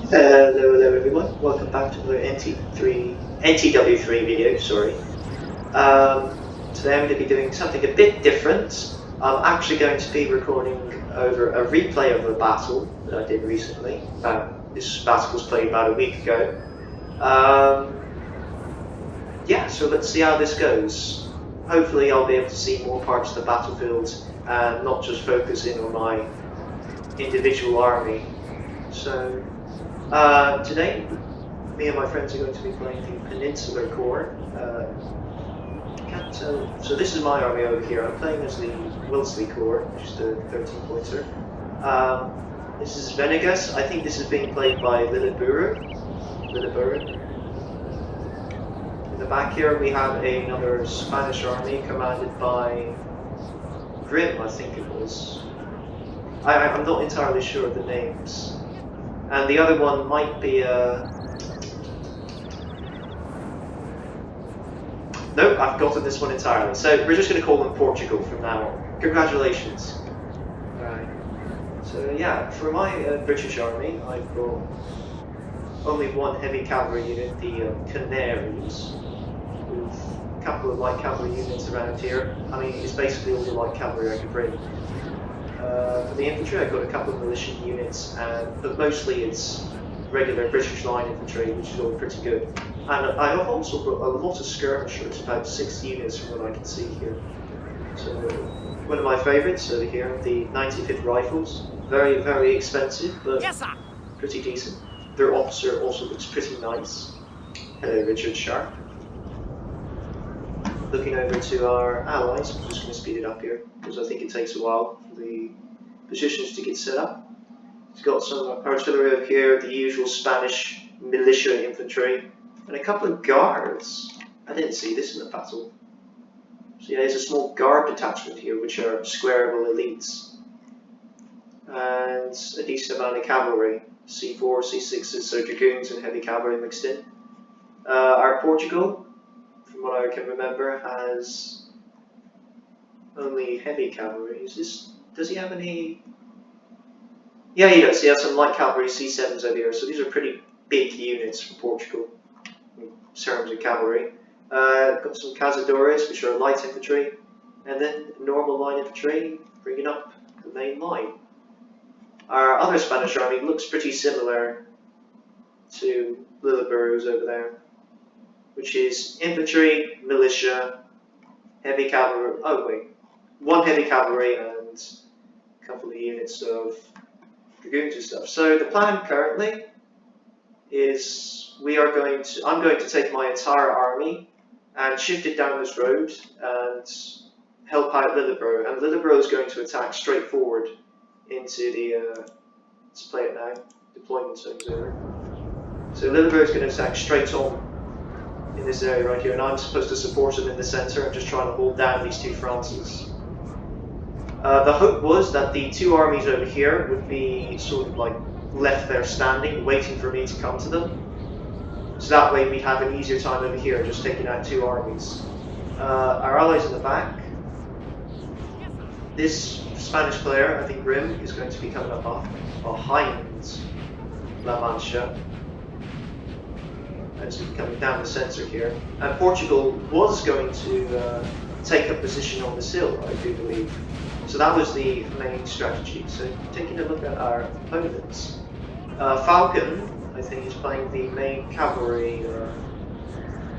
Hello everyone. Welcome back to another NTW3 video. Sorry. Today I'm going to be doing something a bit different. I'm actually going to be recording over a replay of a battle that I did recently. This battle was played about a week ago. Yeah, so let's see how this goes. Hopefully I'll be able to see more parts of the battlefield and not just focus in on my individual army. So today, me and my friends are going to be playing the Peninsular Corps. So this is my army over here. I'm playing as the Wellesley Corps, which is the 13-pointer. This is Venegas. I think this is being played by Lilliburu. In the back here we have another Spanish army commanded by Grimm, I think it was. I'm not entirely sure of the names. And the other one might be Nope, I've forgotten this one entirely. So we're just going to call them Portugal from now on. Congratulations. Alright. So yeah, for my British army, I've got only one heavy cavalry unit, the Canaries, with a couple of light cavalry units around here. I mean, it's basically all the light cavalry I could bring. For the infantry, I've got a couple of militia units, but mostly it's regular British line infantry, which is all pretty good. And I have also got a lot of skirmishers, about 6 units from what I can see here. So one of my favourites over here, the 95th Rifles. Very, very expensive, but pretty decent. Their officer also looks pretty nice. Hello, Richard Sharp. Looking over to our allies, I'm just going to speed it up here, because I think it takes a while for the positions to get set up. It's got some artillery over here, the usual Spanish militia infantry, and a couple of guards. I didn't see this in the battle. So yeah, there's a small guard detachment here, which are squareable elites. And a decent amount of cavalry, C4, C6s, so dragoons and heavy cavalry mixed in. Our Portugal, from what I can remember, has only heavy cavalry. Does he have any? Yeah, he does. He has some light cavalry, C7s over here. So these are pretty big units for Portugal in terms of cavalry. Got some cazadores, which are light infantry, and then normal line infantry, bringing up the main line. Our other Spanish army looks pretty similar to Lilliburu's over there, which is infantry, militia, heavy cavalry. Oh wait, one heavy cavalry and a couple of units of dragoons and stuff. So the plan currently is I'm going to take my entire army and shift it down this road and help out Lilliburu. And Lilliburu is going to attack straight forward into the. Let's play it now. Deployment zone's over. So Lilliburu is going to attack straight on in this area right here, and I'm supposed to support him in the center and just trying to hold down these two Frances. The hope was that the two armies over here would be sort of like left there standing, waiting for me to come to them. So that way we'd have an easier time over here, just taking out two armies. Our allies in the back. This Spanish player, I think Grimm, is going to be coming up behind La Mancha. As we're coming down the centre here. And Portugal was going to take a position on this hill, I do believe. So that was the main strategy. So taking a look at our opponents. Falcon, I think, is playing the main cavalry,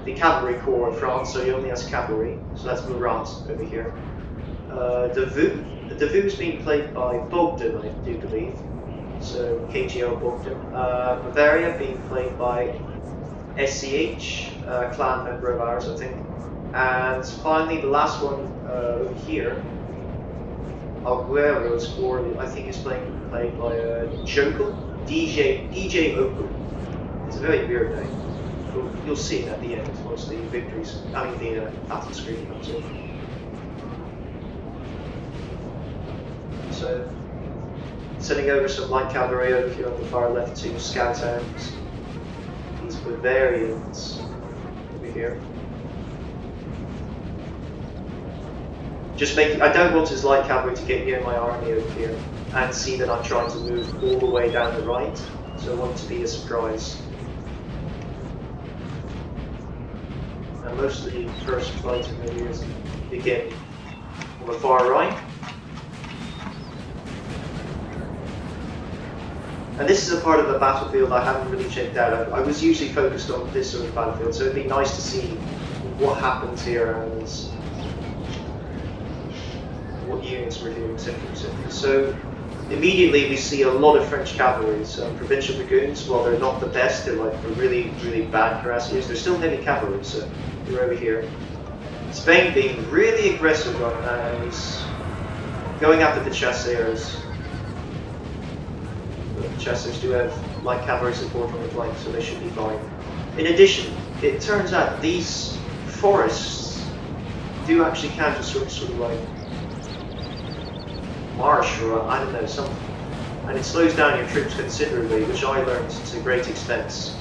the cavalry corps of France, so he only has cavalry. So that's Murat over here. The Vu is being played by Bogdan, I do believe. So KGO Bogdan. Bavaria being played by SCH, clan member of ours, I think. And finally, the last one over here, Alguero's corps, I think is played by Jokel, DJ Okel. It's a very weird name. You'll see it at the end once the victories, the battle screen comes up. So, sending over some light cavalry over here on the far left to scout out these Bavarians over here. I don't want his light cavalry to get near my army over here and see that I'm trying to move all the way down the right. so I want it to be a surprise. And most of the first fighting areas begin on the far right. And this is a part of the battlefield I haven't really checked out. I was usually focused on this sort of battlefield, so it'd be nice to see what happens here and what units we're doing, etc, etc. So immediately we see a lot of French cavalry, so provincial dragoons. While they're not the best, they're like the really, really bad cuirassiers. They're still heavy cavalry, so they're over here. Spain being really aggressive right now, he's going after the chasseurs. The chasseurs do have light cavalry support on the flank, so they should be fine. In addition, it turns out these forests do actually count as sort of like marsh or I don't know, something. And it slows down your troops considerably, which I learned to great expense.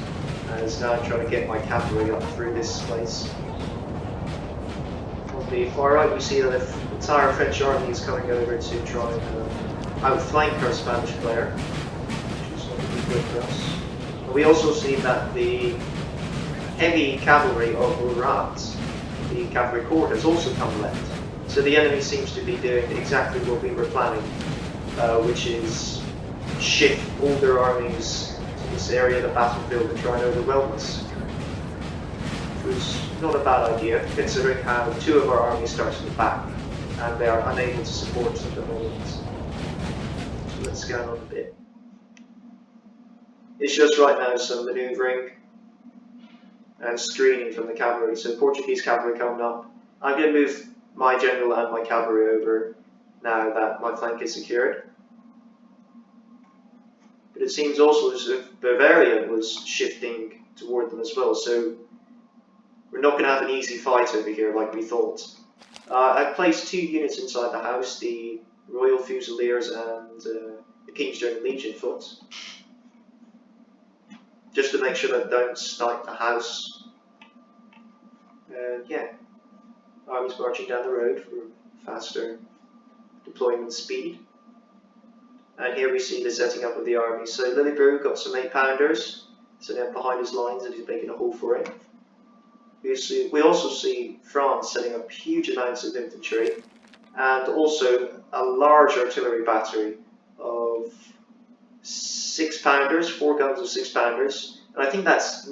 As now I'm trying to get my cavalry up through this place. On the far right we see that the entire French army is coming over to try and outflank our Spanish player, which is going to be good for us. And we also see that the heavy cavalry of Murat, the cavalry corps, has also come left. So the enemy seems to be doing exactly what we were planning, which is shift all their armies to this area of the battlefield and try and overwhelm us. Which was not a bad idea, considering how two of our armies start from the back, and they are unable to support us at the moment. So let's scan on a bit. It's just right now some manoeuvring and screening from the cavalry. So Portuguese cavalry coming up. I'm going to move my general and my cavalry over now that my flank is secured. But it seems also as if Bavaria was shifting toward them as well, so we're not going to have an easy fight over here like we thought. I've placed two units inside the house, the Royal Fusiliers and the King's German Legion foot, just to make sure that they don't snipe the house. And yeah. Armies marching down the road for faster deployment speed. And here we see the setting up of the army. So Lillibrew got some 8-pounders setting up behind his lines and he's making a hole for it. We also see France setting up huge amounts of infantry and also a large artillery battery of 6-pounders, 4 guns of 6-pounders. And I think that's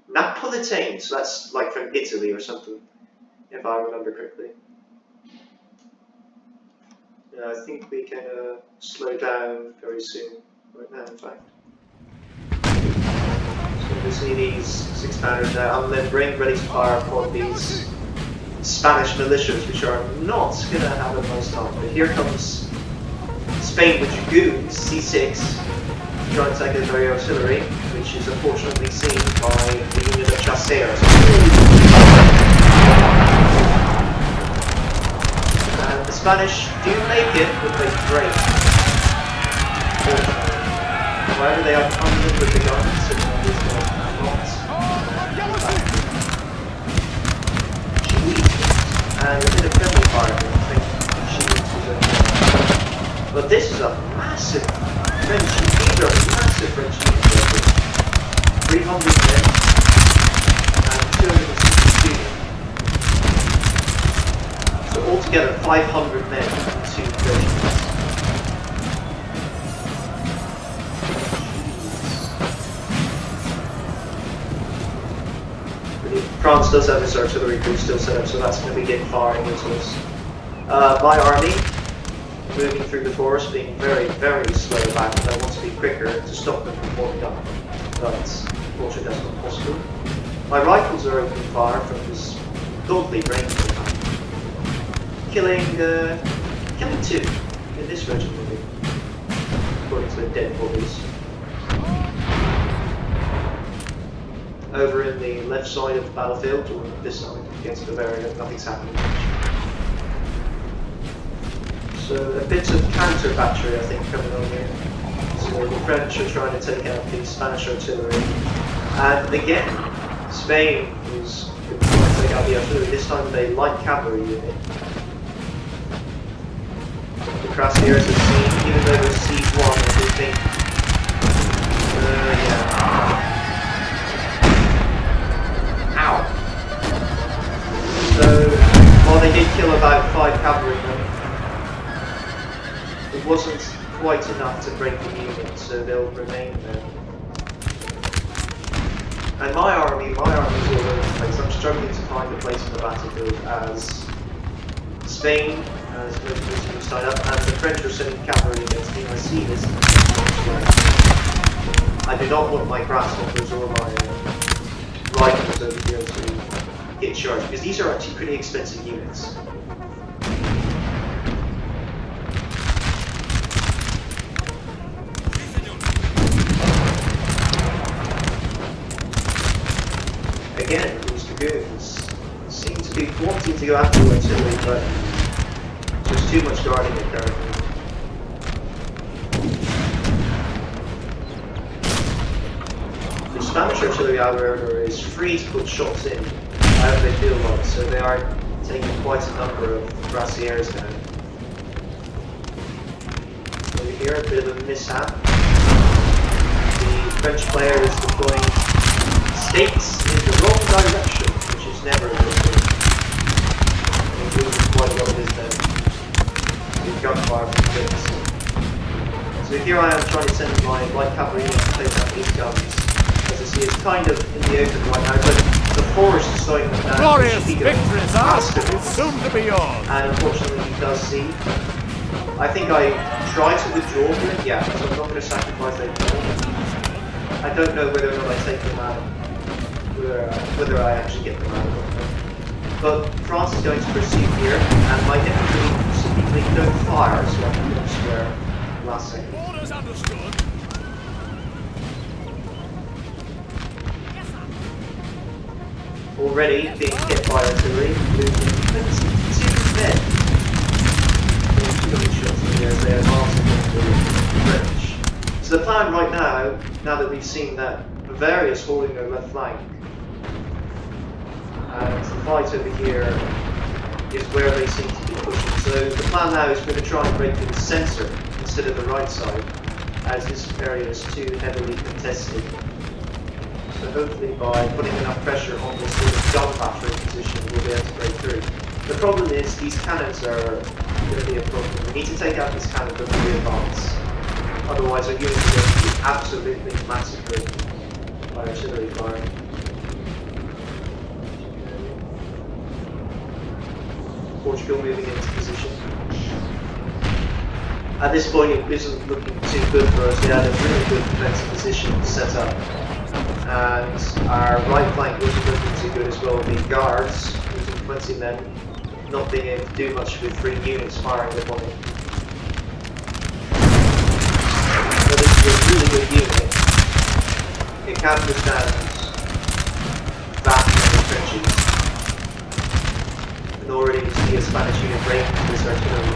Napolitane, so that's like from Italy or something, if I remember correctly. I think we can slow down very soon, right now in fact. So we see these 6-pounders now, and then ready to fire upon these Spanish militias, which are not going to have a nice time. But here comes Spain with dragoons, C6. Trying to take a very artillery, which is unfortunately seen by the unit of chasseurs. And the Spanish do make it, but they break. However, they are coming with the guns, and these guys are not. And a bit of friendly fire, I think. But this is a massive French, these are massive French units, 300 men and 262. So altogether 500 men in 2 versions. France does have its artillery crew still set up, so that's going to begin firing into us. My army, moving through the forest, being very, very slow back, and I want to be quicker to stop them from forming up. But unfortunately that's not possible. My rifles are opening fire from this godly range, killing 2 in this regiment, according to the dead bodies. Over in the left side of the battlefield, or this side against Bavaria, nothing's happening much. So a bit of counter battery, I think, coming on here. So the French are trying to take out the Spanish artillery. And again, Spain is trying to take out the artillery. This time they light cavalry unit. The Cuirassiers have seen, even though they're siege one, I do think. Yeah. Ow! So, while they did kill about 5 cavalrymen, it wasn't quite enough to break the unit, so they'll remain there. And my army's all over the place. I'm struggling to find a place in the battlefield as Spain has military tied up, and the French are sending cavalry against me. I see this. I do not want my grasshoppers or my rifles over here to get charged, because these are actually pretty expensive units. Again, these dragoons seem to be wanting to go after the artillery, but there's too much guarding it currently. The Spanish artillery, however, is free to put shots in however they feel like, so they are taking quite a number of brassiers down. Over here, a bit of a mishap. The French player is deploying stakes in the wrong direction, which is never a good thing. He's losing quite a lot of his men. He's gunfire from stakes. So here I am trying to send my light cavalry in to take out these guns. As I see, it's kind of in the open right now, but the forest is slowing them down. Glorious victories are soon to be yours. And unfortunately he does see. I think I tried to withdraw from it, yeah, so I'm not going to sacrifice that. I don't know whether or not I take them out. Whether I actually get them out of it. But France is going to proceed here, and my infantry simply don't fire, so I can go square last second. Orders understood. Already being hit by artillery, losing 22 men. There's shots in here as they advance against the French. So the plan right now that we've seen that Bavaria is holding their left flank, and the fight over here is where they seem to be pushing. So the plan now is we're going to try and break through the centre instead of the right side, as this area is too heavily contested. So hopefully by putting enough pressure on this sort of gun battery position, we'll be able to break through. The problem is these cannons are going to be a problem. We need to take out these cannons before we advance. Otherwise our units are going to be absolutely massacred by artillery fire. Portugal moving into position. At this point it isn't looking too good for us. We had a really good defensive position set up. And our right flank wasn't looking too good as well. The guards, losing 20 men, not being able to do much with 3 units firing upon it. So this is a really good unit. It can withstand that many trenches. And already we see a Spanish unit breaking into this artillery.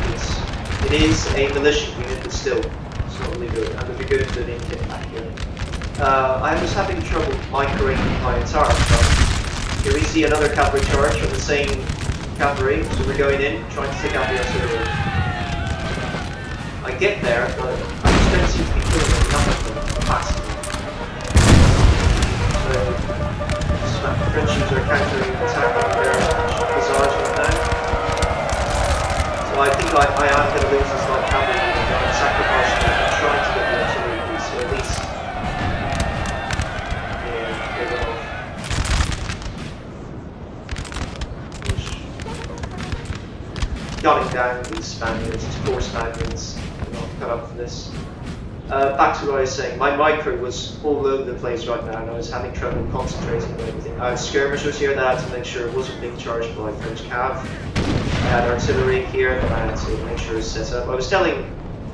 It is a militia unit, but still, it's not really good. And the dragoons are being hit back here. I was having trouble microing my entire charge. Here we see another cavalry charge of the same cavalry, so we're going in, trying to take out the artillery. I get there, but I just don't seem to be killing enough of them fast enough. So, the Frenchies are countering and attacking their hussars right now. So I think I am going to lose this light cavalry, and I'm sacrificing it and trying to get the artillery piece, so at least gunning down these Spaniards, these poor Spaniards, are not cut up for this. Back to what I was saying, my micro was all over the place right now and I was having trouble concentrating on everything. I had skirmishers here that I had to make sure it wasn't being charged by French cav. I had artillery here that I had to make sure it was set up. I was telling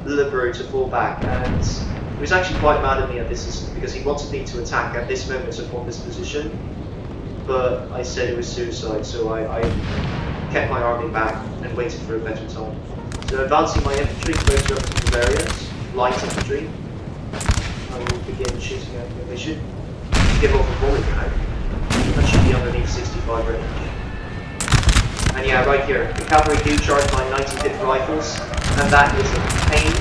Liberu to fall back, and he was actually quite mad at me at this because he wanted me to attack at this moment upon this position, but I said it was suicide, so I kept my army back and waited for a better time. So advancing my infantry closer up to the Bavarians, light infantry, I will begin shooting at them. They should give off a volley now. That should be underneath 65 range. And yeah, right here, the cavalry do charge my 95th rifles, and that is a pain.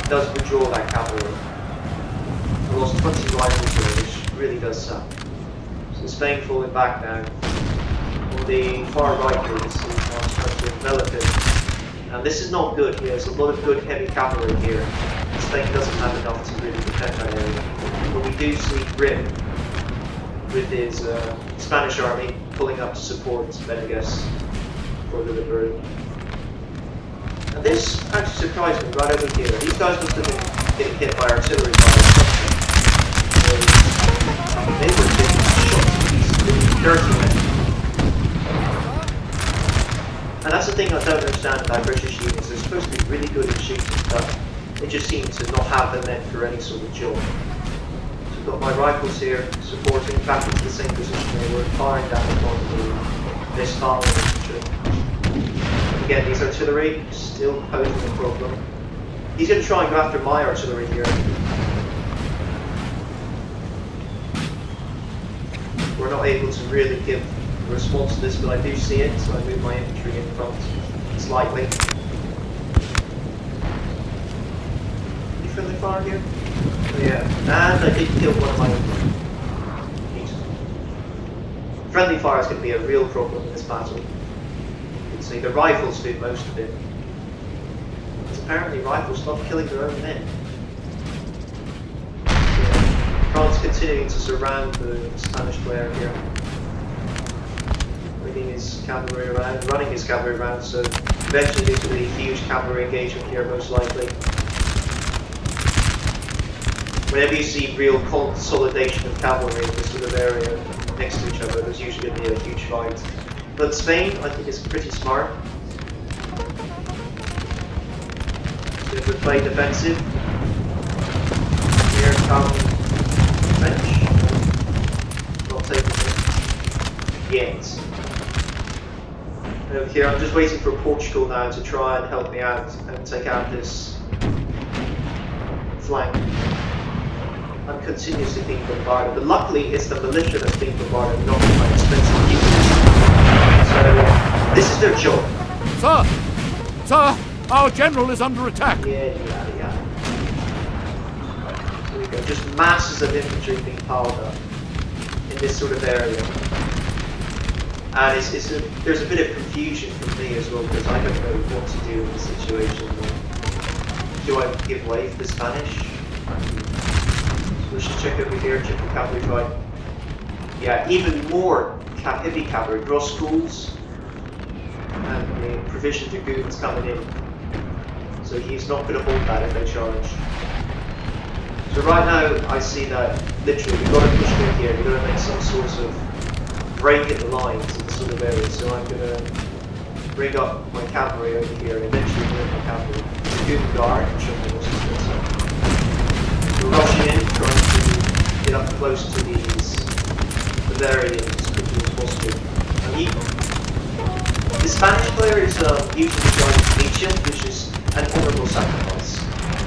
does withdraw that cavalry. I lost 20 rifles here, which really does suck. So Spain falling back now. On the far right here, you see France trying to envelop it. And this is not good. He has a lot of good heavy cavalry here. Spain doesn't have enough to really defend that area. But we do see Rip with his Spanish army pulling up to support Venegas for the liberty. And this actually surprised me right over here. These guys must have been getting hit by artillery fire. They were getting shot to pieces, dirty men. And that's the thing I don't understand about British units. They're supposed to be really good at shooting, but they just seem to not have the men for any sort of job. So I've got my rifles here supporting back into the same position they were, firing down upon the Westphalian infantry. Again, these artillery still posing a problem. He's going to try and go after my artillery here. We're not able to really give a response to this, but I do see it, so I move my infantry in front slightly. You friendly fire here? Oh, yeah, and I did kill one of my infantry. Friendly fire is going to be a real problem in this battle. See, the rifles do most of it. Because apparently rifles love killing their own men. Yeah. France continuing to surround the Spanish player here. Bringing his cavalry around, running his cavalry around, so eventually there's going to be a huge cavalry engagement here most likely. Whenever you see real consolidation of cavalry in this sort of area next to each other, there's usually going to be a huge fight. But Spain, I think, is pretty smart. So if we play defensive, here come French. Not taking it yet. And over here, I'm just waiting for Portugal now to try and help me out and take out this flank. I'm continuously being bombarded, but luckily it's the militia that's being bombarded, not my expensive units. So, this is their job. Sir! Sir! Our general is under attack! Yeah. There we go. Just masses of infantry being piled up in this sort of area. And there's a bit of confusion for me as well, because I don't know what to do in this situation. Do I give way for the Spanish? So let's just check over here, check the cavalry fight. Yeah, even more heavy cavalry, Gross schools, and the provision dragoons coming in. So he's not going to hold that if they charge. So right now I see that literally we've got to push through here, we've got to make some sort of break in the lines in this sort of area. So I'm going to bring up my cavalry over here and eventually bring my cavalry. Dragoon guard, which I'm going to so rushing in, trying to get up close to these Bavarians as quickly as possible. The Spanish player is usually joined Nietzsche, which is an honourable sacrifice.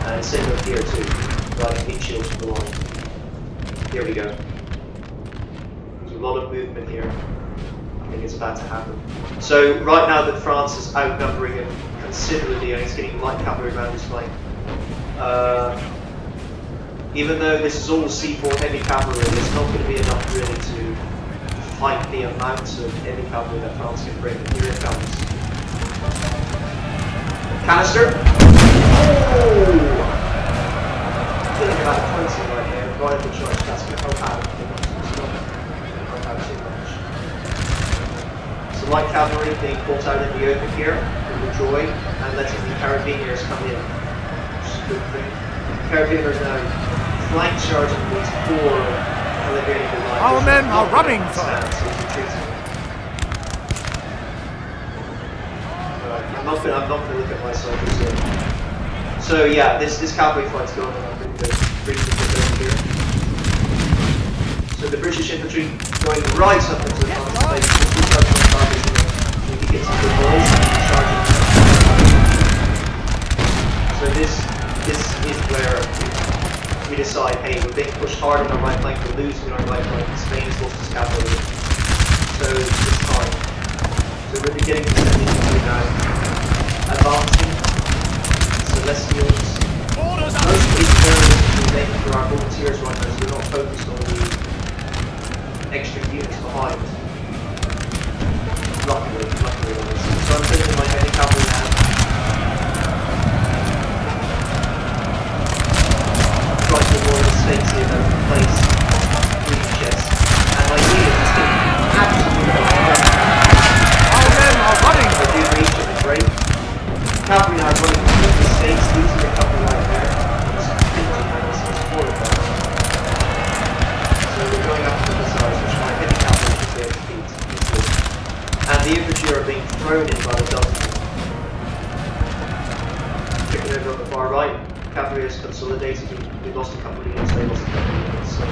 And same over here too, like Nietzsche to the line. Here we go. There's a lot of movement here. I think it's about to happen. So right now that France is outnumbering him considerably and he's getting light cavalry around his flank. Even though this is all C4 heavy cavalry, it's not going to be enough really to fight the amount of heavy cavalry that France can bring. Here it comes. Canister! Oh! Feeling about 20 right there, right at the charge. That's going to help out. It's not going to help out too much. So light cavalry being caught out in the open here, with the joy, and letting the Carabiniers come in. Which is a good thing. Carabiniers now flank charging these four elevated lines. Our men are running, sir! I'm not going to look at my soldiers here. So yeah, this cavalry fight's going on pretty good. Pretty good over here. So the British infantry going right up into the front space. We can get some good balls and charging. So this is where we decide, hey, we're being pushed hard on our right flank, we're losing on our right flank, Spain has lost its cavalry. So it's time. So we're beginning to send infantry now. Advancing. Celestials. Orders there are volunteers right now, so they're not focused on the extra units behind. Luckily, honestly. So I'm putting in my heavy cavalry now. Trying to avoid mistakes here though, place green chests. And my units did absolutely Our men are running! I do reach at the break. Cavalry now running complete mistakes, losing a couple right there. It's 50 minus, it's 4 of them. So we're going up to the sides, which my heavy cavalry is there to beat. And the infantry are being thrown in by the dozen. Picking over on the far right, cavalry has consolidated. We lost a couple of units, they lost a couple of units. So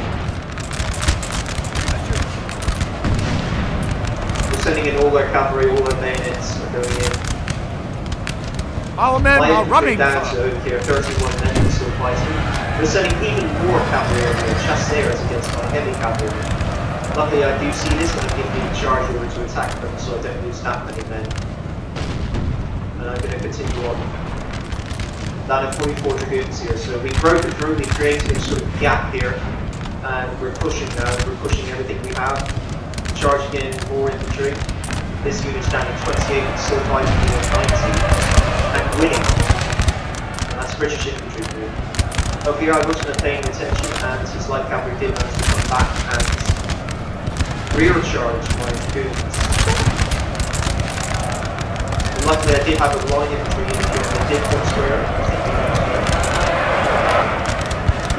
we're sending in all their cavalry, all their bayonets are going in. Our men are running, down sir! to over here, 31 men are still fighting. We're sending even more cavalry over here, chasseurs against my heavy cavalry. Luckily I do see this and I give the charge order to attack them so I don't lose that many men. And I'm going to continue on. Down at 44 dragoons here, so we've broken through, we've created a sort of gap here. And we're pushing now, we're pushing everything we have. Charging in more infantry. This unit's down at 28, still fighting at 90. And winning. And that's British infantry for you. Over here I wasn't paying attention and his light cavalry did manage to come back and rear charge my dragoons. And luckily I did have a line infantry in here, they did form square.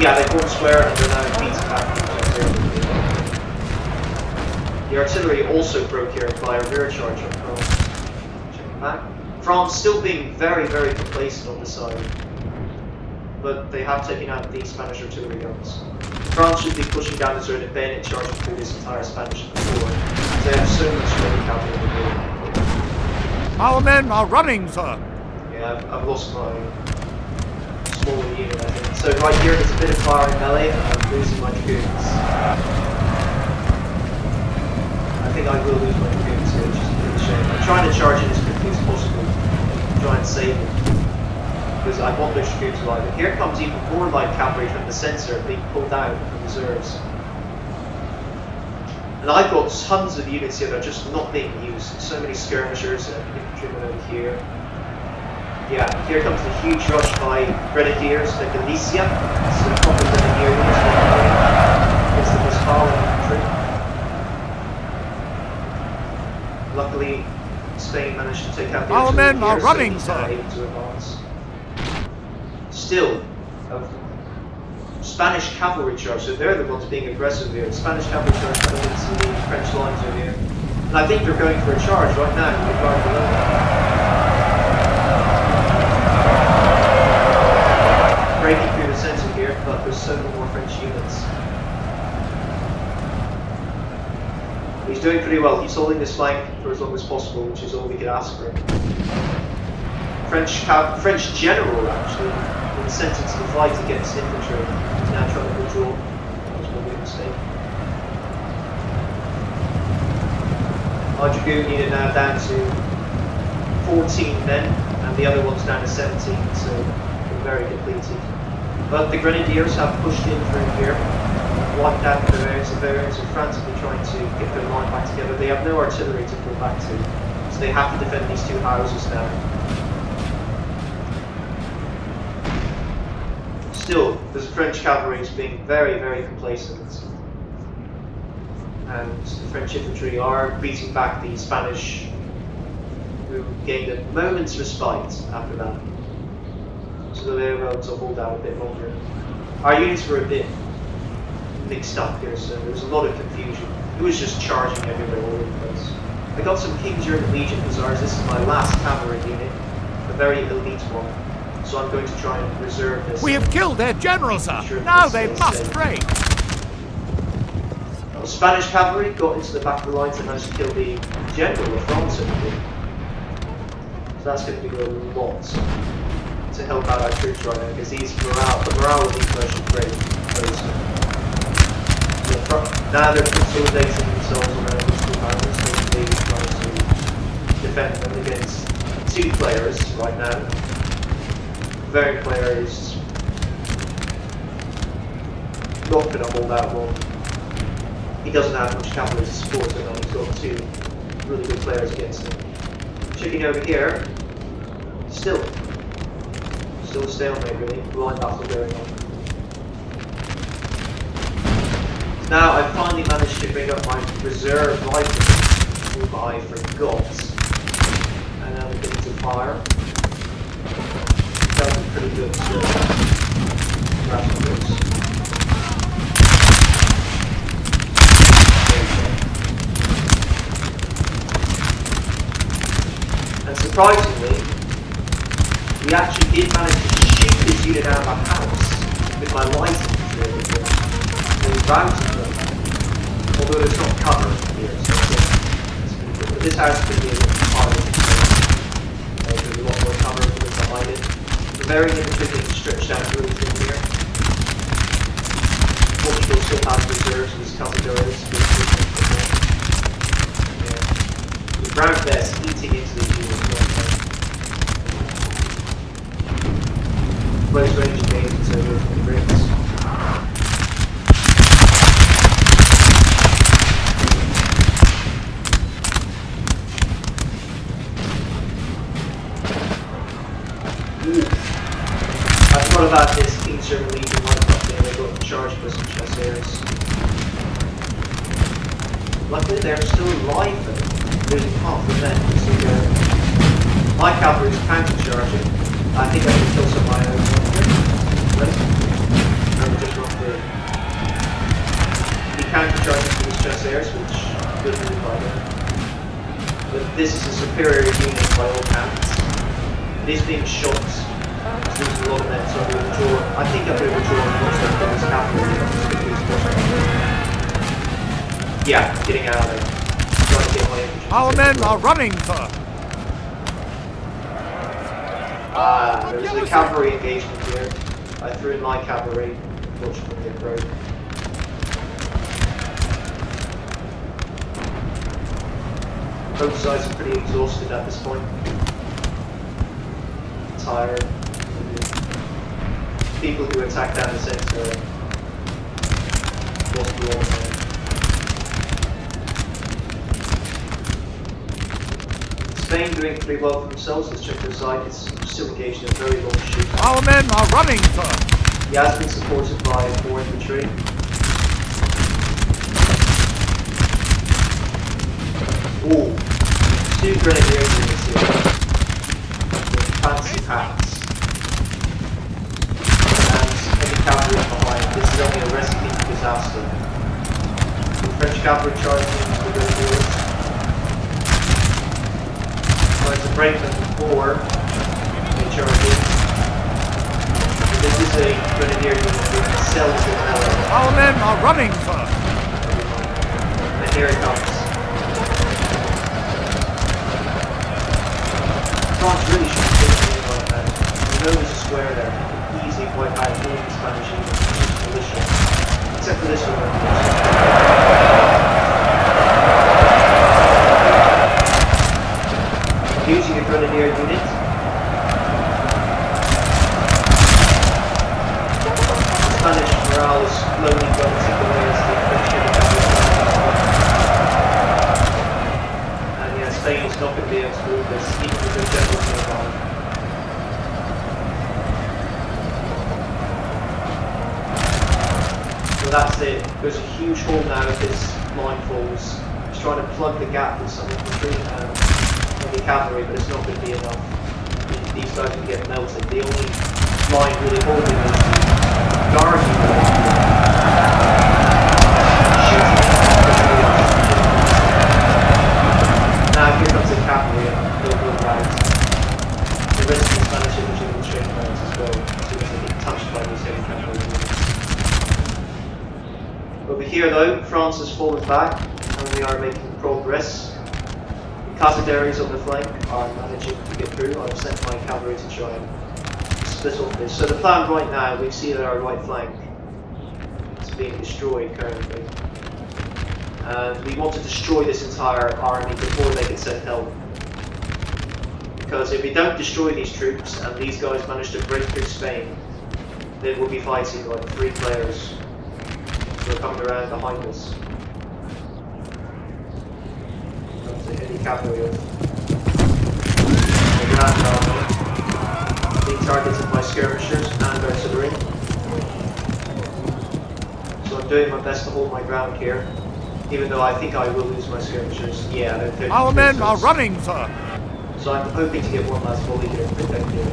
Yeah, they formed square and they're now beating back. The artillery also broke here by a rear charge on France. Checking back. France still being very, very complacent on this side. But they have taken out the Spanish artillery guns. France should be pushing down the zone and bayonet charging through this entire Spanish forward. They have so much ready cavalry in the field. Our men are running, sir! Yeah, I've lost my smaller unit, I think. So right here there's a bit of fire in melee and I'm losing my dragoons. I think I will lose my dragoons here, which is a bit of a shame. I'm trying to charge in as quickly as possible to try and save them. Because I want those dragoons alive. And here comes even more light cavalry from the centre being pulled out from reserves. And I've got tons of units here that are just not being used. So many skirmishers and infantrymen over here. Yeah, here comes the huge rush by grenadiers, the Galicia. So the proper grenadier units against the Westphalian infantry. Luckily, Spain managed to take out the Our men are here, running, so sir. able to advance. Still, Spanish cavalry charge, so they're the ones being aggressive here. Spanish cavalry charge coming into the French lines over here. And I think they're going for a charge right now. Breaking through the centre here, but there's so many more French units. He's doing pretty well. He's holding this flank for as long as possible, which is all we could ask for. French general actually been sentenced to fight against infantry. He's now trying to withdraw, which will be a mistake. Our dragoon unit now down to 14 men, and the other one's down to 17, so they're very depleted. But the grenadiers have pushed in through here, wiped out the Bavarians are frantically trying to get their line back together. They have no artillery to pull back to, so they have to defend these two houses now. Still, the French cavalry is being very, very complacent. And the French infantry are beating back the Spanish, who gained a moment's respite after that. So they were able to hold out a bit longer. Our units were a bit mixed up here, so there was a lot of confusion. It was just charging everywhere all over the place. I got some King German Legion Hussars. This is my last cavalry unit, a very elite one. So I'm going to try and reserve this. We have killed their general, sir! Now they must break! The Spanish cavalry got into the back of the lines and managed to kill the general of France. So that's going to do a lot to help out our troops right now, because the morale of these guys should break. Now they're consolidating themselves around these two mountains, so they're trying to defend them against two players right now. Very player is not going to hold out long. He doesn't have much cavalry to support him, and he's got two really good players against him. Checking over here, still a stalemate really, line battle going on. Now I finally managed to bring up my reserve rifles, whom I forgot, and now we're getting to fire. That was pretty good rationals. And surprisingly, we actually did manage to shoot this unit out of our house with my lighting control. We routed them, although there's not cover here, so it's pretty good. But this house could be a little harder to see. There's a lot more cover behind it. The very infantry being stretched out really thin here. Portugal still has reserves with Cavaleiros. The brown vest eating into the unit. Close range engagement so we're from the bricks. I thought about this Peninsular Legion right up there, they got charged by some chasseurs. Luckily they're still alive though, losing half of them, so my cavalry is counter-charging. I think I can kill some of my own right? And just run through. He counter-charges to his chasseurs, which good move by him. But this is a superior unit by all counts. It is being shot. It's losing a lot of men, so I'm going to withdraw. I think I'm going to withdraw most of this cavalry. Yeah, getting out of there. Trying to get my infantry. Our men are running, sir. There's a cavalry engagement here. I threw in my cavalry. Unfortunately, it broke. Both sides are pretty exhausted at this point. Tired. People who attack down the centre lost the war. Spain doing pretty well for themselves. Let's check their side. It's still engaged in a very long shoot. Our men are running, sir. He has been supported by 4 infantry. Ooh, 2 grenadiers in this here. With fancy hats. And heavy cavalry behind. This is only a recipe for disaster. The French cavalry charging into the grenadiers. Trying to break them before they charge in. This is a grenadier unit that sells the melee. Our men are running, sir. And here it comes. France really shouldn't take anything like that. You know there's a square there. Easy wipe out all the Spanish units, just militia. Except for this one. Using a grenadier unit. Spanish morale is slowly melting away as the French heavy cavalry. And yeah, Spain is not going to be able to move this, even with the generals nearby. So that's it. There's a huge hole now if this line falls. It's trying to plug the gap with some infantry and the cavalry, but it's not going to be enough. These guys will get melted. The only line really holding is the guard unit. Now here comes the cavalry and they'll go right. The rest of the Spanish infantry will straight right as well, as soon as they get touched by these heavy cavalry units. Over here though, France has fallen back and we are making progress. Cavaleiros on the flank are managing to get through. I've sent my cavalry to try and split off this. So the plan right now, we see that our right flank is being destroyed currently. And we want to destroy this entire army before they can send help. Because if we don't destroy these troops and these guys manage to break through Spain, then we'll be fighting like 3 players who are coming around behind us. That's a heavy cavalry of the Grand Army being targeted by skirmishers and artillery. So I'm doing my best to hold my ground here, even though I think I will lose my skirmishers. Yeah, they're Our men are running, sir. So I'm hoping to get one last volley here to protect you. It's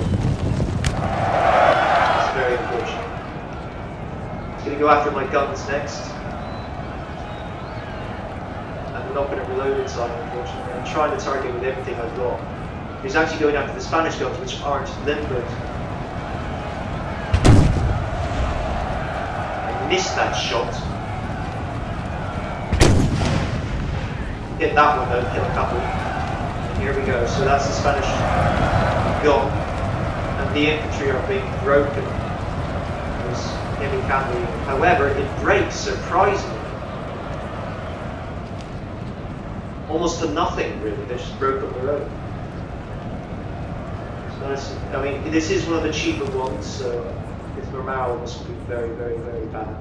very unfortunate. He's going to go after my guns next. I'm not going to reload in time, unfortunately. I'm trying to target with everything I've got. He's actually going after the Spanish guns, which aren't limbered. I missed that shot. Hit that one though, kill a couple. Here we go, so that's the Spanish gun, and the infantry are being broken. There's heavy cavalry. However, it breaks surprisingly. Almost to nothing, really. They just broke on their own. So that's, I mean, this is one of the cheaper ones, so its morale must be very, very, very bad.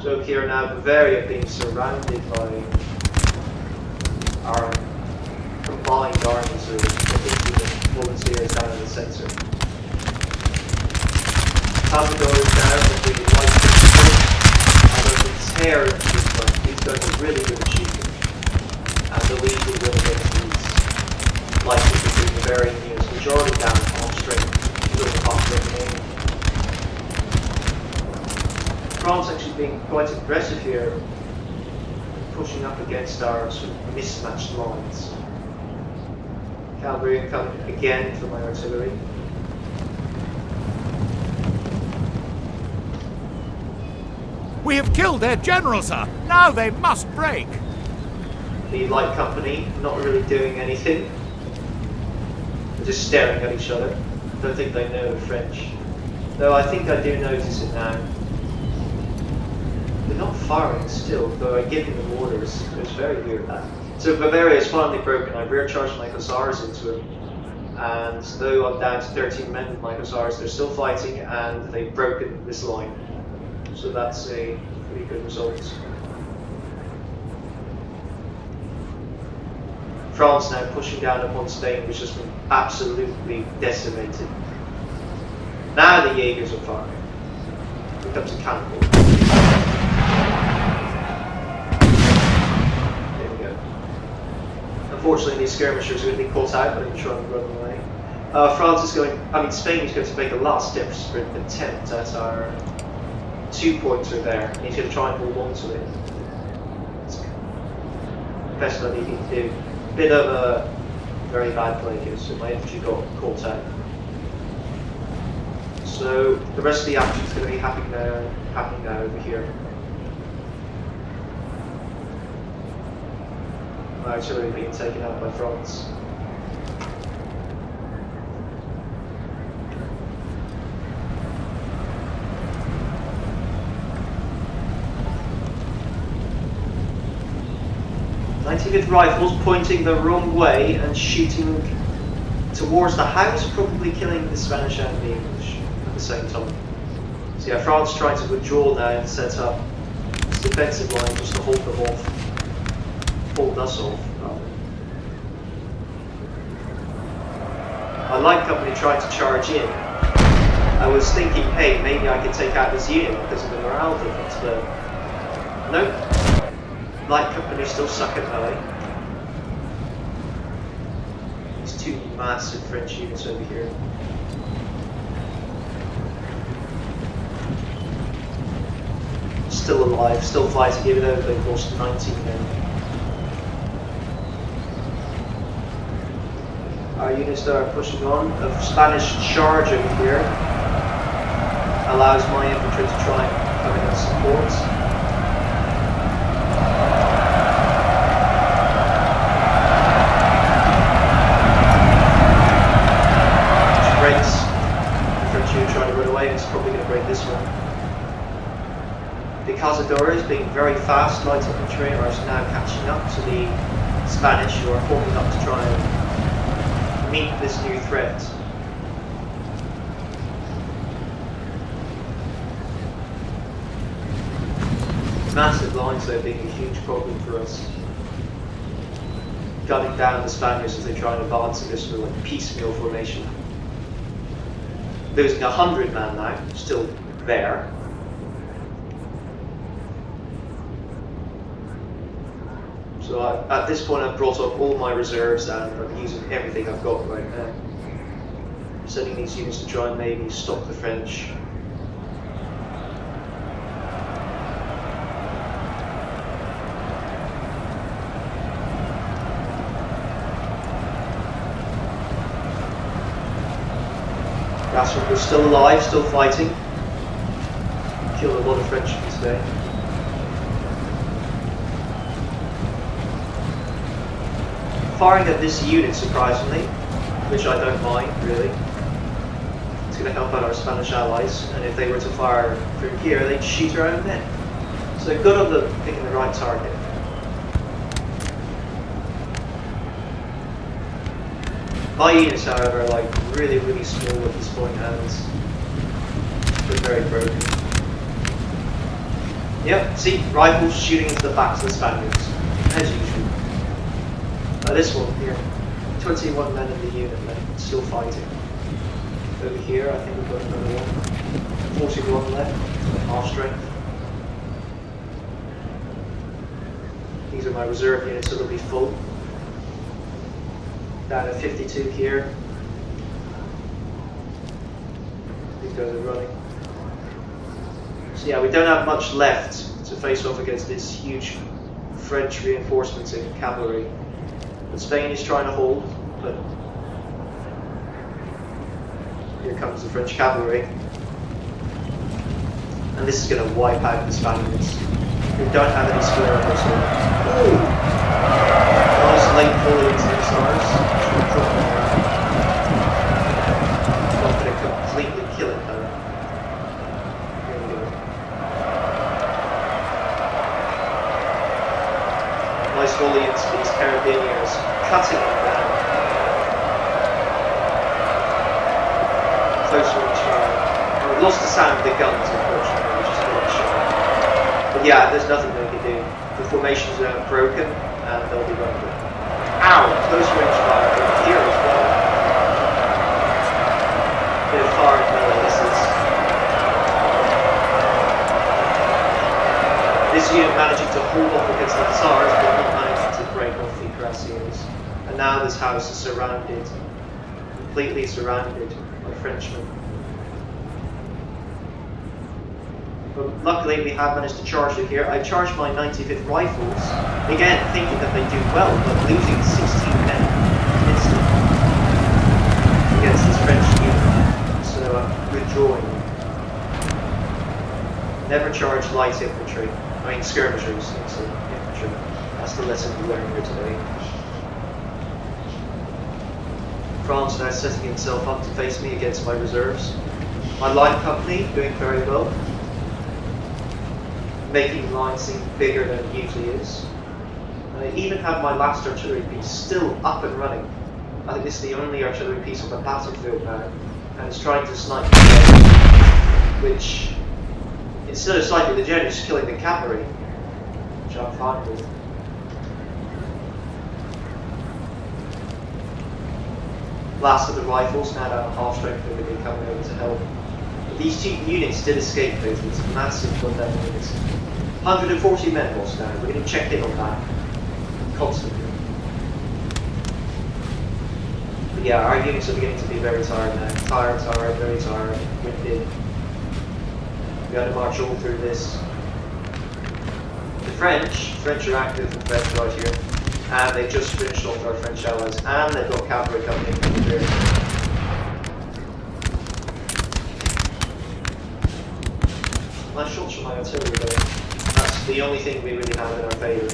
So here now, Bavaria being surrounded by our combined armies of volunteers down in the centre. Salvador is down with the light infantry, and there's a tear into this one. These guys are really good at shooting, and the lead will win against these light infantry Bavarian units, majority down on strength, really hot remaining. France actually being quite aggressive here, pushing up against our sort of mismatched lines. Cavalry coming again for my artillery. We have killed their general, sir. Now they must break. The light company not really doing anything. They're just staring at each other. Don't think they know the French. Though I think I do notice it now. They're not firing still, though I'm giving them orders. It's very weird that. So Bavaria is finally broken. I rear charged my hussars into it, and though I'm down to 13 men with my hussars, they're still fighting, and they've broken this line. So that's a pretty good result. France now pushing down upon Spain, which has been absolutely decimated. Now the Jaegers are firing. Here comes a cannonball. Unfortunately, these skirmishers are going to be caught out, but they can try and run away. France is going, Spain is going to make a last desperate attempt at our 2-pointer there. He's going to try and hold on to it. It's the best I think he can do. Bit of a very bad play here, so my infantry got caught out. So the rest of the action is going to be happening now over here. My artillery being taken out by France. .95 rifles pointing the wrong way and shooting towards the house, probably killing the Spanish and the English at the same time. So yeah, France trying to withdraw now and set up this defensive line just to hold them off. Hold us off, rather. Our light company tried to charge in. I was thinking, hey, maybe I could take out this unit because of the morale difference, but nope. Light company still suck at melee. These two massive French units over here. Still alive, still fighting, even though they've lost 19 men. Our units are pushing on. A Spanish charge over here allows my infantry to try and come in and support. Which breaks. The French unit trying to run away, and it's probably going to break this one. The Cazadores, being very fast, light infantry, are now catching up to the Spanish, who are forming up to try and meet this new threat. massive lines though being a huge problem for us. Gunning down the Spaniards as they try and advance in this sort of like piecemeal formation. Losing 100 men now, still there. So at this point I've brought up all my reserves and I'm using everything I've got right now. Sending these units to try and maybe stop the French. We're still alive, still fighting. Killed a lot of Frenchmen today. Firing at this unit, surprisingly, which I don't mind, really. It's going to help out our Spanish allies, and if they were to fire through here, they'd shoot our own men. So good on them picking the right target. My units, however, are like really, really small with these point hands. They're very broken. Yep, see, rifles shooting into the backs of the Spaniards, as usual. This one here, 21 men in the unit left, still fighting. Over here, I think we've got another one. 41 left, half strength. These are my reserve units, so they'll be full. Down at 52 here. These guys are running. So yeah, we don't have much left to face off against this huge French reinforcements in cavalry. But Spain is trying to hold, but here comes the French cavalry. And this is going to wipe out the Spaniards, who don't have any square on this one. Nice late volley into the stars. Not going to completely kill it though. Here we go. Nice volley into these carabiniers, cutting them down. Close range fire. We've lost the sound of the guns, unfortunately, which is a bit shame. But yeah, there's nothing they can do. The formations are broken and they'll be running. Ow! Close range fire over here as well. Bit of fire and melee, this unit managing to hold off against the Hussars, but not managing to break off the Cuirassiers. And now this house is surrounded, completely surrounded by Frenchmen. But luckily we have managed to charge it here. I charged my 95th Rifles, again thinking that they do well, but losing 16 men instantly against this French unit. So I'm withdrawing. Never charge light infantry. I mean skirmishers, so infantry. That's the lesson we learned here today. France now setting himself up to face me against my reserves. My line company doing very well. Making the line seem bigger than it usually is. I even have my last artillery piece still up and running. I think this is the only artillery piece on the battlefield now, and it's trying to snipe the jet, which instead of sniping the jet, it's killing the cavalry, which I'm fine with. Last of the rifles, now down half strength, they're going to be coming over to help. But these two units did escape though, these massive gun-down units. 140 men lost now, we're going to check in on that constantly. But yeah, our units are beginning to be very tired now. Tired, very tired, winded. We had to march all through this. The French are active in French right here. And they just finished off our French allies, and they've got cavalry coming in from the rear. Nice shots from my artillery though. That's the only thing we really have in our favour.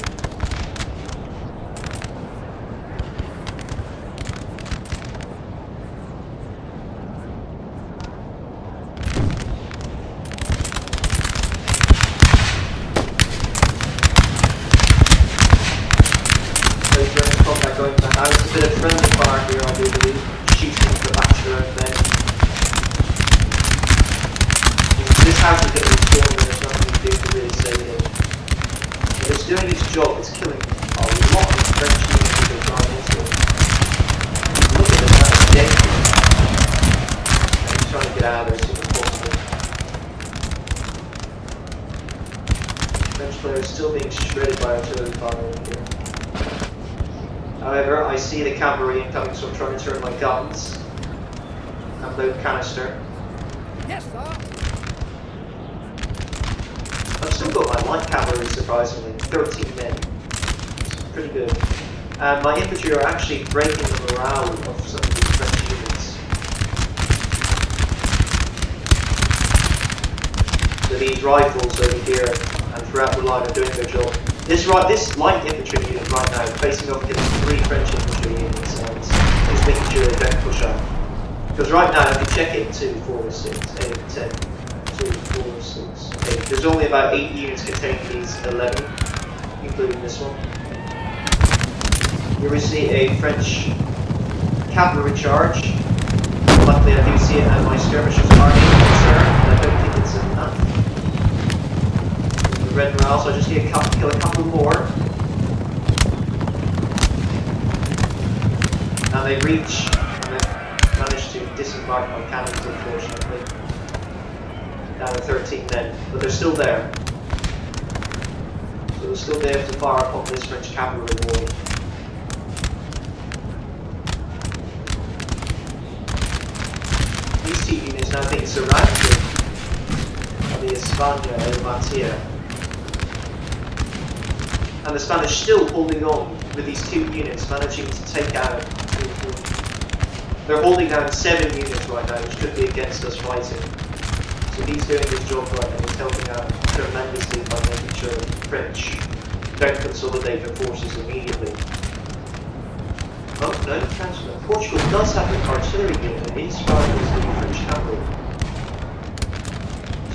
There's a bit of friendly fire here, I do believe, shooting into the back of their own men. This house is going to be stormed and there's nothing we can do to really save it. player is still being shredded by artillery fire here. However, I see the cavalry incoming, so I'm trying to turn my guns and load canister. Yes, sir. I've still got my light cavalry, surprisingly, 13 men. It's pretty good. And my infantry are actually breaking the morale of some of these French units. So these rifles over here and throughout the line are doing their job. This light infantry unit right now facing off against 3 French infantry units and is making sure they don't push up. Because right now, if you check it, 2, 4, 6, 8, 10, 2, 4, 6, 8. There's only about 8 units containing these 11, including this one. Here we see a French cavalry charge. Luckily I do see it and my skirmishers are in concern, and I don't think it's enough. The red morale, so I just need to kill a couple more. And they reach, and they manage to disembark my cannons, unfortunately. Down to 13 men, but they're still there. So they're still there to fire upon this French cavalry wall. These 2 units now being surrounded by the España and Matia. And the Spanish still holding on with these 2 units, managing to take out 2, 4. They're holding down 7 units right now, which could be against us fighting. So he's doing his job right now, he's helping out tremendously by making sure that the French don't consolidate their forces immediately. Oh no, Peninsular. Portugal does have an artillery unit that is firing as the French cavalry.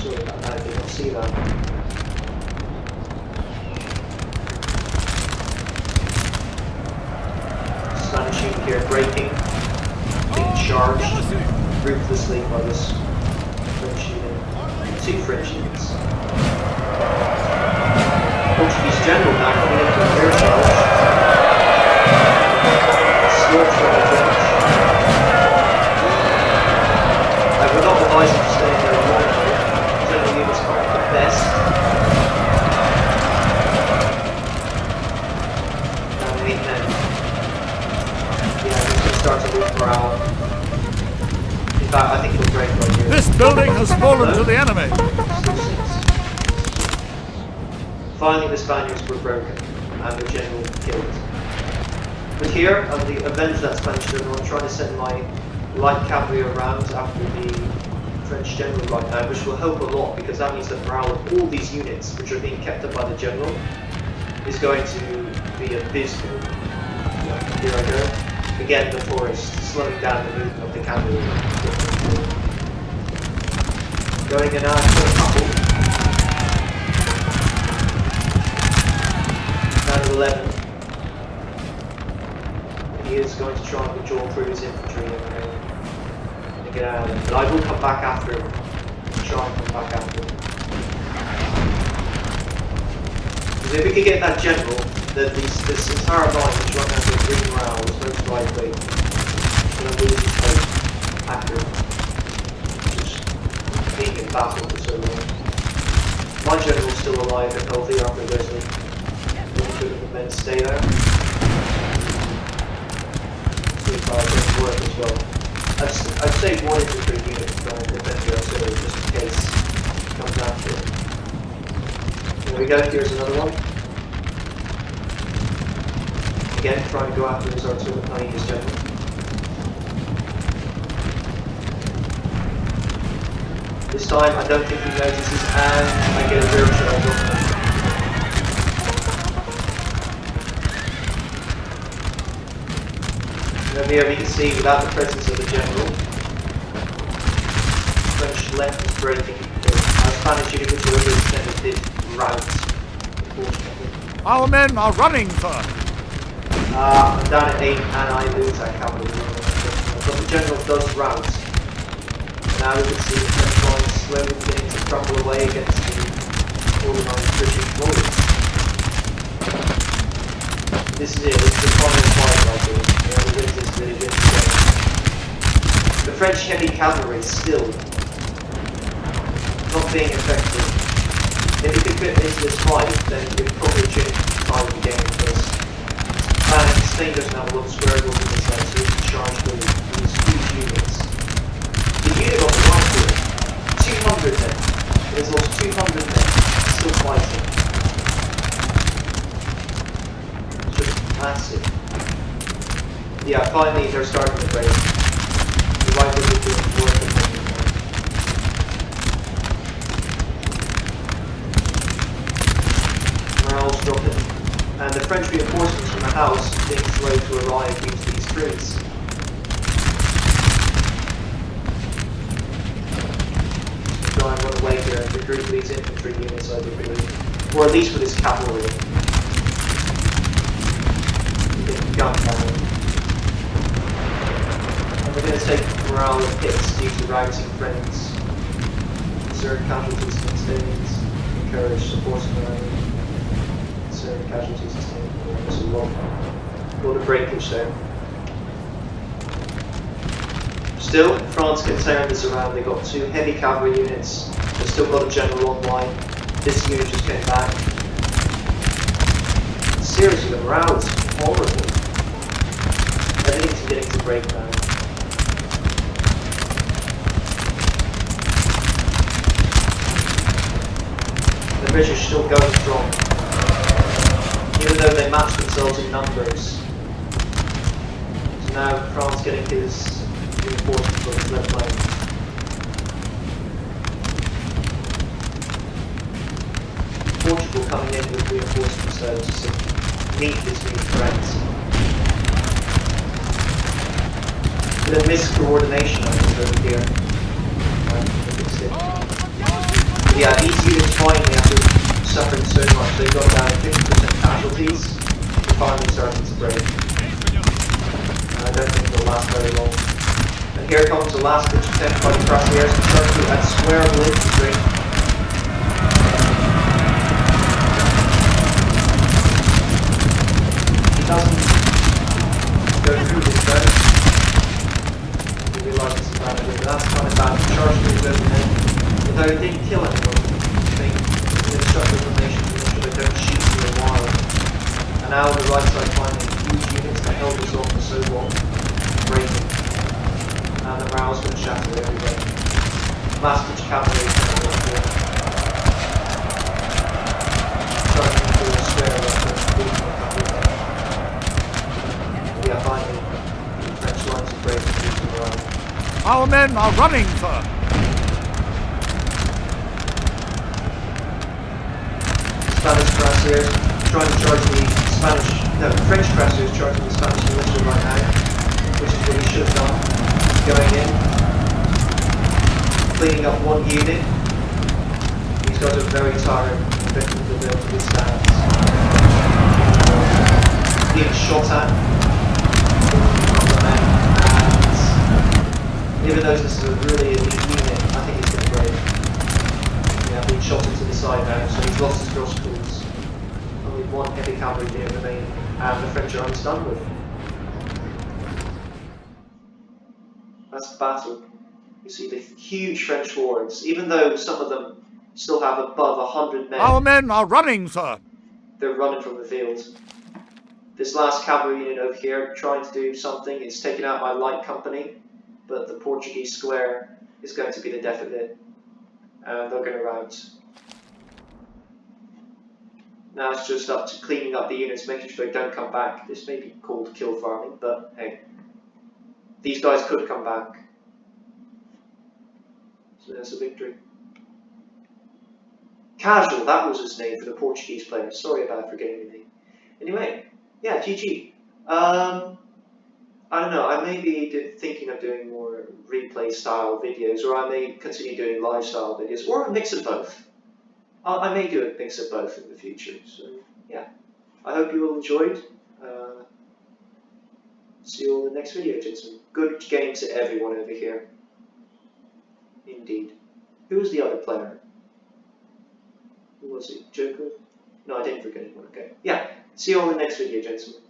Sorry about that, I did not see that. Spanish unit here breaking, being charged ruthlessly by this French unit. 2 French units. Portuguese general now coming into a rear charge. I would not advise him to stay in there long though. General units aren't the best. Down 8 men. Yeah, he's going to start to lose morale. In fact, I think it'll break right here. This building has fallen to the enemy. Finally, the Spaniards were broken and the general killed. But here, I'm the avenge that Spanish general. I'm trying to send my light cavalry around after the French general right now, which will help a lot because that means the morale of all these units, which are being kept up by the general, is going to be abysmal. Yeah, here I go. Again, the forest, slowing down the movement of the cavalry. Going in now for a couple. Down to 11. He is going to try and withdraw through his infantry and get out of it. But I will come back after him. Try and come back after him. Because if we can get that general, then this entire line which right now is green morale is most likely going to lose its hope after just being in battle for so long. My general's still alive and healthy after those really good of the men stay there. Didn't work as well. I've saved 1 infantry unit from defend the artillery just in case it comes after it. There we go, here's another one. Again, trying to go after his artillery, his general. This time I don't think he notices and I get a rear charge off him. And here we can see, without the presence of the general, French left is breaking. Our Spanish unit, which were overextended, did rout, unfortunately. Our men are running, sir. I'm down at 8 and I lose that cavalry. But the general does rout. Now we can see the French line slowly beginning to crumble away against the falling on British borders. This is it, this is the final fight right here. The wins is really good. The French heavy cavalry is still not being effective. If you could fit into this fight, then you'd probably change the time of the game because Spain doesn't have a lot of square rules in this side, so it's charged with these huge units. The unit on the right here, 200 men. It has lost 200 men, still fighting. It's just massive. Yeah, finally they're starting to break. The right wing is doing work with them. Morale's dropping. And the French reinforcements from the house being slow to arrive due to these streets. Try and run away here and recruit these infantry units, I do believe. Or at least with his cavalry. Get gun down. And we're going to take morale hits due to routing friends. Conserve casualties and statements. Encourage supporting their own. Casualties and stuff. There's a lot of breakage there. Still, France can turn this around. They've got 2 heavy cavalry units. They've still got a general online. This unit just came back. Seriously, the morale is horrible. Everything's beginning to break down. The British are still going strong. Even though they match themselves in numbers. So now France getting his reinforcements on his left flank. Portugal coming in with reinforcements though to meet this new threat. Bit of miscoordination I think over here. Yeah, these units finally after suffering so much, they've got about 50% casualties. They're finally starting to break. I don't think they'll last very long. And here comes the last ditch attempt by the Cuirassiers to turn through that square of infantry. He doesn't go through this though. He realizes it's bad, but that's kind of bad. Charge through his own men. Although he didn't kill anyone. Structural formation to make sure they don't shoot for a while. And now on the right side finding huge units that held us off for so long, breaking. And the morale's been shattered everywhere. Last ditch cavalry coming up here. Starting to do a square up and yeah, finally the French lines are breaking due to morale. Our men are running, sir. Spanish Cuirassiers trying to charge the French Cuirassiers charging the Spanish militia right now, which is what he should have done. Going in, cleaning up one unit. These guys are very tired, expecting to be able to withstand. Being shot at, and even though this is a really elite unit, I think he's going to break. Yeah, being shot into the side now, so he's lost his cross tools. Only 1 heavy cavalry unit remaining, and the French are almost done with. That's the battle. You see the huge French hordes, even though some of them still have above 100 men. Our men are running, sir. They're running from the field. This last cavalry unit over here trying to do something. It's taken out my light company, but the Portuguese square is going to be the death of it. And they're going to rout. Now it's just up to cleaning up the units, making sure they don't come back. This may be called kill farming, but hey. These guys could come back. So there's a victory. Casual, that was his name for the Portuguese player. Sorry about forgetting the name. Anyway, yeah, GG. I don't know, I may be thinking of doing more replay style videos, or I may continue doing lifestyle videos, or a mix of both. I may do a mix of both in the future, so yeah. I hope you all enjoyed. See you all in the next video, gentlemen. Good game to everyone over here. Indeed. Who was the other player? Who was it? Joker? No, I didn't forget anyone. Okay. Yeah. See you all in the next video, gentlemen.